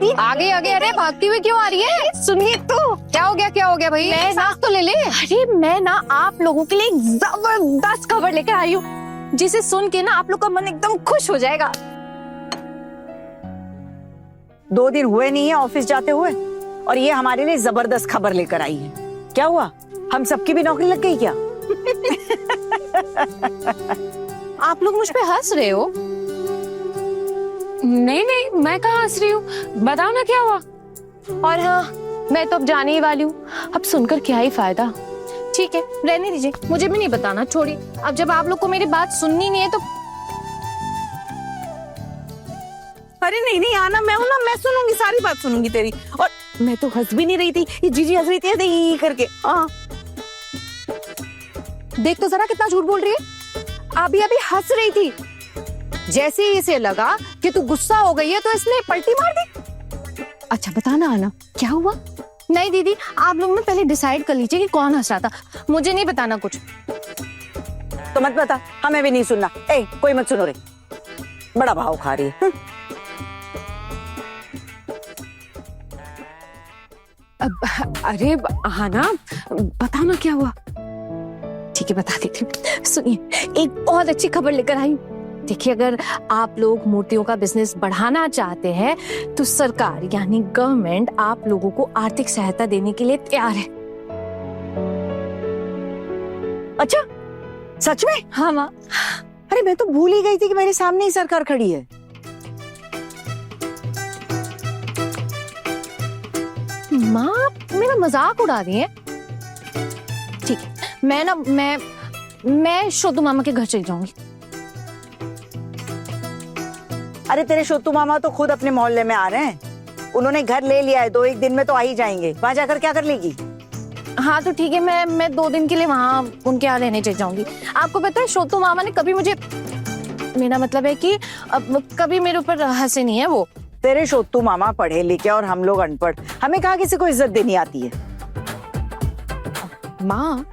दीदी आगे आगे, अरे भागती हुई क्यों आ रही है? सुनिए तो। क्या हो गया भाई? सांस तो ले ले। अरे मैं ना आप लोगों के लिए एक जबरदस्त खबर लेकर आई हूँ, जिसे सुन के ना आप लोग का मन एकदम खुश हो जाएगा। 2 दिन हुए नहीं है ऑफिस जाते हुए और ये हमारे लिए जबरदस्त खबर लेकर आई है। क्या हुआ, हम सबकी भी नौकरी लग गई क्या? आप लोग मुझ पे हंस रहे हो? नहीं, मैं कहाँ हंस रही हूँ, बताओ ना क्या हुआ। और हाँ, मैं तो अब जाने ही वाली हूँ, अब सुनकर क्या ही फायदा। ठीक है, रहने दीजिए, मुझे भी नहीं बताना, छोड़िए। अब जब आप लोग को मेरी बात सुननी नहीं है तो अरे नहीं आना, मैं हूं ना, मैं सुनूंगी, सारी बात सुनूंगी तेरी। और मैं तो हंस भी नहीं रही थी, ये जीजी हंस रही थी ऐसे ही करके। हाँ देख तो जरा कितना झूठ बोल रही है। अभी हंस रही थी, जैसे ही इसे लगा कि तू गुस्सा हो गई है तो इसने पलटी मार दी। अच्छा बताना आना, क्या हुआ? नहीं दीदी, आप लोग ना पहले डिसाइड कर लीजिए कि कौन हंस रहा था, मुझे नहीं बताना कुछ। तो मत बता, हमें भी नहीं सुनना। ए, कोई मत सुनो रे, बड़ा भाव खा रही है। अरे आना, बताओ ना क्या हुआ। ठीक है, बता देती हूँ। सुनिए, एक बहुत अच्छी खबर लेकर आई हूँ। देखिए, अगर आप लोग मूर्तियों का बिजनेस बढ़ाना चाहते हैं तो सरकार यानी गवर्नमेंट आप लोगों को आर्थिक सहायता देने के लिए तैयार है। अच्छा, सच में? हाँ माँ। अरे मैं तो भूल ही गई थी कि मेरे सामने ही सरकार खड़ी है। माँ मेरा मजाक उड़ा रही है। ठीक है, मैं शोतू मामा के घर चली जाऊंगी। अरे तेरे शोतू मामा तो खुद अपने मोहल्ले में आ रहे हैं, उन्होंने घर ले लिया है, 2-1 दिन में तो आ ही जाएंगे। वहां जाकर क्या कर लेगी? हाँ तो ठीक है, मैं 2 दिन के लिए वहां उनके यहाँ रहने चली जाऊंगी। आपको पता है, शोतू मामा ने कभी मुझे, मेरा मतलब है कि कभी मेरे ऊपर हंसे नहीं है वो। तेरे शोतू मामा पढ़े लिखे और हम लोग अनपढ़, हमें कहाँ किसी को इज्जत देनी आती है। माँ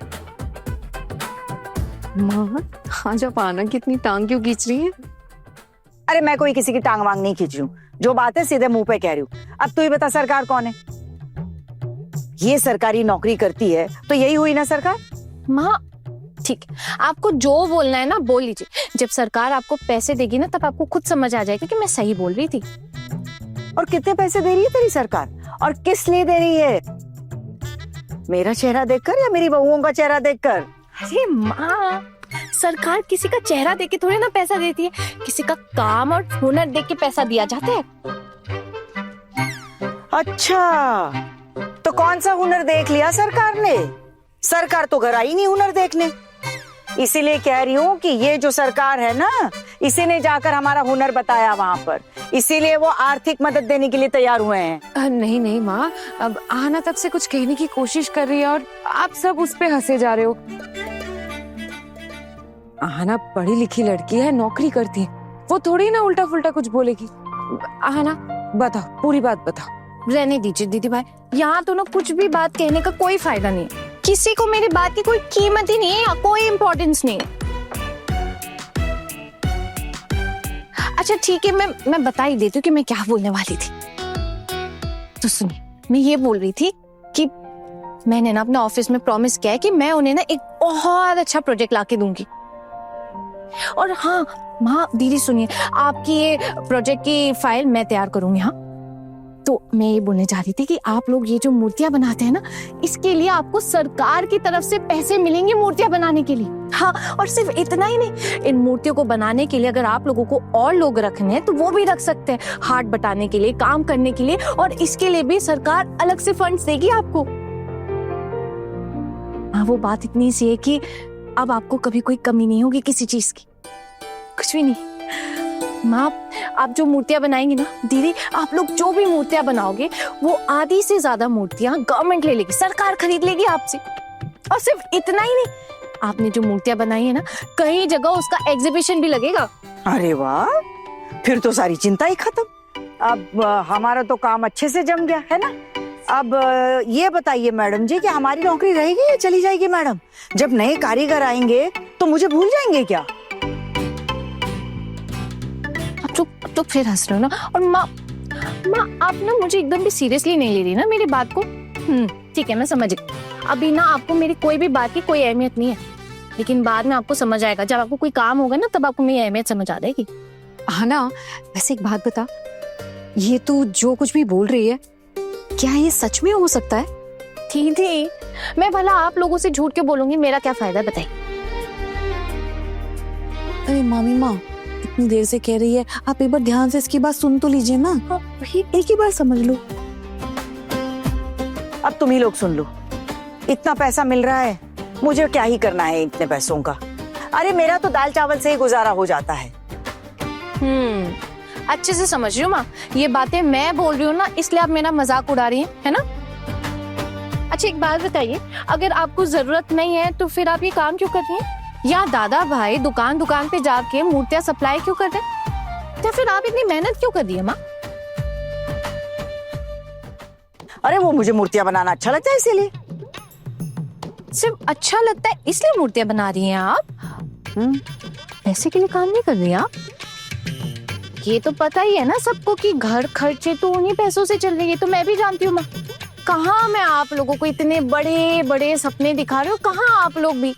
हाँ, जब आना कितनी टांग क्यों खींच रही है? अरे मैं कोई किसी की टांग वांग नहीं खींच रही हूँ, जो बात है सीधे मुंह पे कह रही हूँ। अब तू ही बता, सरकार कौन है? ये सरकारी नौकरी करती है तो यही हुई ना सरकार। माँ ठीक है, आपको जो बोलना है ना बोल लीजिए। जब सरकार आपको पैसे देगी ना तब आपको खुद समझ आ जाएगा कि मैं सही बोल रही थी। और कितने पैसे दे रही है तेरी सरकार, और किस लिए दे रही है? मेरा चेहरा देखकर या मेरी बहुओं का चेहरा देखकर? अरे माँ, सरकार किसी का चेहरा देख के थोड़ी ना पैसा देती है, किसी का काम और हुनर देख के पैसा दिया जाता है। अच्छा, तो कौन सा हुनर देख लिया सरकार ने? सरकार तो घर आई नहीं हुनर देखने। इसीलिए कह रही हूँ कि ये जो सरकार है ना, इसी ने जाकर हमारा हुनर बताया वहां पर, इसीलिए वो आर्थिक मदद देने के लिए तैयार हुए हैं। नहीं माँ, अब आना तब से कुछ कहने की कोशिश कर रही है और आप सब उस पे हंसे जा रहे हो। आना पढ़ी लिखी लड़की है, नौकरी करती है, वो थोड़ी ना उल्टा फुल्टा कुछ बोलेगी। आना बताओ, पूरी बात बताओ। रहने दीजिए दीदी भाई, यहाँ तो ना कुछ भी बात कहने का कोई फायदा नहीं है। किसी को मेरी बात की कोई कीमत ही नहीं है, कोई इम्पोर्टेंस नहीं है। अच्छा ठीक है, मैं बता ही देती हूँ कि मैं क्या बोलने वाली थी। तो सुनिए, मैं ये बोल रही थी कि मैंने ना अपने ऑफिस में प्रॉमिस किया है कि मैं उन्हें ना एक बहुत अच्छा प्रोजेक्ट लाके दूंगी। और हाँ माँ, दीदी सुनिए, आपकी ये प्रोजेक्ट की फाइल मैं तैयार करूंगी। हाँ तो मैं ये बोलने जा रही थी कि आप लोग ये जो मूर्तियां बनाते हैं ना, इसके लिए आपको सरकार की तरफ से पैसे मिलेंगे मूर्तियां बनाने के लिए। हाँ, और सिर्फ इतना ही नहीं, इन मूर्तियों को बनाने के लिए अगर आप लोगों को और लोग रखने हैं तो वो भी रख सकते हैं, हाथ बटाने के लिए, काम करने के लिए, और इसके लिए भी सरकार अलग से फंड्स देगी आपको। हाँ, वो बात इतनी सी है कि अब आपको कभी कोई कमी नहीं होगी किसी चीज की, कुछ भी नहीं। माँ, आप जो मूर्तियां बनाएंगी ना दीदी, आप लोग जो भी मूर्तियां बनाओगे वो आधी से ज्यादा मूर्तियां गवर्नमेंट ले लेगी, सरकार खरीद लेगी आपसे। और सिर्फ इतना ही नहीं, आपने जो मूर्तियां बनाई है ना, कई जगह उसका एग्जीबिशन भी लगेगा। अरे वाह, फिर तो सारी चिंता ही खत्म। अब हमारा तो काम अच्छे से जम गया है ना। अब ये बताइए मैडम जी कि हमारी नौकरी रहेगी या चली जाएगी? मैडम, जब नए कारीगर आएंगे तो मुझे भूल जाएंगे क्या? अब तो फिर हंस रहे हो ना। और माँ, माँ आप ना मुझे एकदम भी सीरियसली नहीं ले रही ना मेरी बात को। ठीक है मैं समझ गई। अभी ना आपको मेरी कोई भी बात की कोई अहमियत नहीं है, लेकिन बाद में आपको समझ आएगा, जब आपको कोई काम होगा ना तब आपको मेरी अहमियत समझ आ जाएगी। हाँ ना, वैसे एक बात बता, ये तू जो कुछ भी बोल रही है क्या ये सच में हो सकता है? थी मैं भला आप लोगों से झूठ के बोलूंगी, मेरा क्या फायदा बताइए। अरे मामी माँ इतनी देर से कह रही है, आप एक बार ध्यान से इसकी बात सुन तो लीजिए ना। एक ही बार समझ लो। अब तुम ही लोग सुन लो, इतना पैसा मिल रहा है, मुझे क्या ही करना है इतने पैसों का। अरे मेरा तो दाल चावल से ही गुजारा हो जाता है। अच्छे से समझ रही हूँ माँ, ये बातें मैं बोल रही हूँ ना इसलिए आप मेरा मजाक उड़ा रही हैं, है ना? अच्छा एक बात बताइए, अगर आपको जरूरत नहीं है तो फिर आप ये काम क्यों कर रही हैं? या दादा भाई दुकान दुकान पे जाके मूर्तियां सप्लाई क्यों कर रहे हैं? या फिर आप इतनी मेहनत क्यों कर रही है माँ? अरे वो मुझे मूर्तियां बनाना अच्छा लगता है इसीलिए। सिर्फ अच्छा लगता है इसलिए मूर्तियां बना रही हैं आप? पैसे के लिए काम नहीं कर रही आप? ये तो पता ही है ना सबको कि घर खर्चे तो उन्हीं पैसों से चल रही है, तो मैं भी जानती हूँ माँ। कहाँ मैं आप लोगों को इतने बड़े बड़े सपने दिखा रही हूँ, कहाँ आप लोग भी